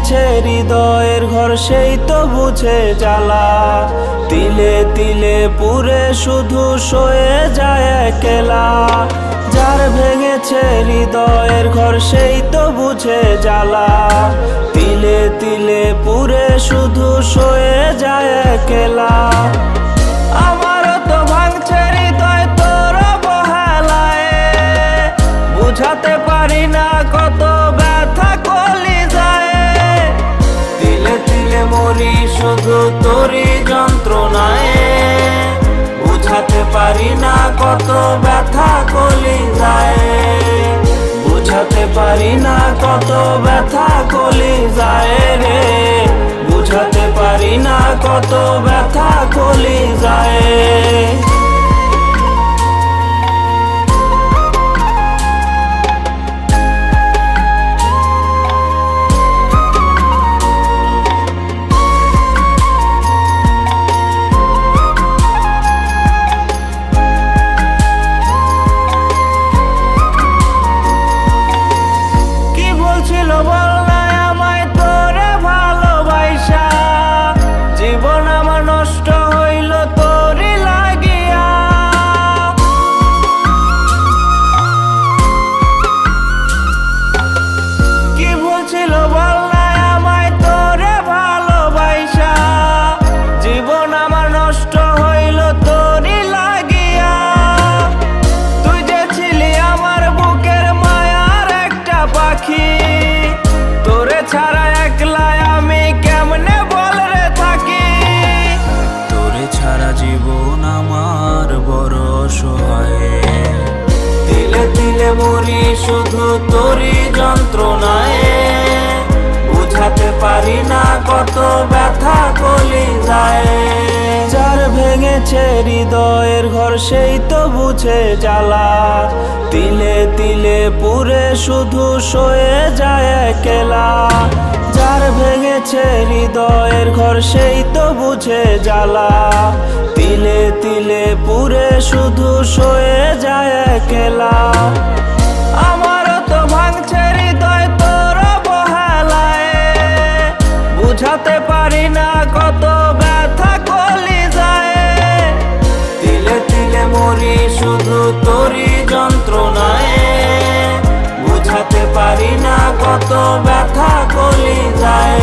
ভেঙেছে হৃদয়ের ঘর সেই তো বুঝে জ্বালা। তিলে তিলে পুরে শুধু সয়ে যায় একলা। যার ভেঙেছে হৃদয়ের ঘর সেই তো বুঝে জ্বালা। তিলে তিলে পুরে শুধু সয়ে যায় একলা। আমারও তো ভাঙছে হৃদয় তোর অবহেলায়, বুঝাতে পারি না কত ব্যথা কলিজায়। তিলে তিলে মরি শুধু তোরই যন্ত্রণায়, বুঝাতে পারি না কত ব্যথা কলিজায়। বুঝাতে পারি না কত ব্যথা কলিজায় রে, বুঝাতে পারি না কত ব্যথা কলিজায়। তোরে ছাড়া একলা আমি কেমনে বল রে থাকি। তোরে ছাড়া জীবন আমার বড় অসহায়। তিলে তিলে মরি শুধু তোরই যন্ত্রণায়, বুঝাতে পারি না কত ব্যথা কলিজায়। যার ভেঙেছে হৃদয়ের ঘর সেই তো বুঝে জ্বালা। তিলে তিলে পুরে শুধু সয়ে যায় একলা। যার ভেঙেছে হৃদয়ের ঘর সেই তো বুঝে জ্বালা। তিলে তিলে পুরে শুধু সয়ে যায় একলা। আমারও তো ভাঙছে হৃদয় তোর অবহেলায়, বুঝাতে পারি না কত ব্যথা কলিজায়। তিলে তিলে মরি শুধু তোরই যন্ত্রণায়, বুঝাতে পারি না কত ব্যথা কলিজায়।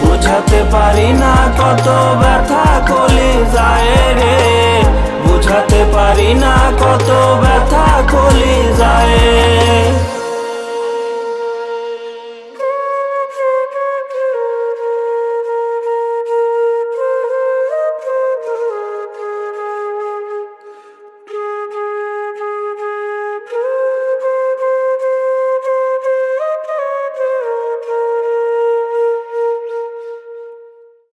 বুঝাতে পারি না কত ব্যথা কলিজায় রে, বুঝাতে পারি না কত ব্যথা কলিজায়।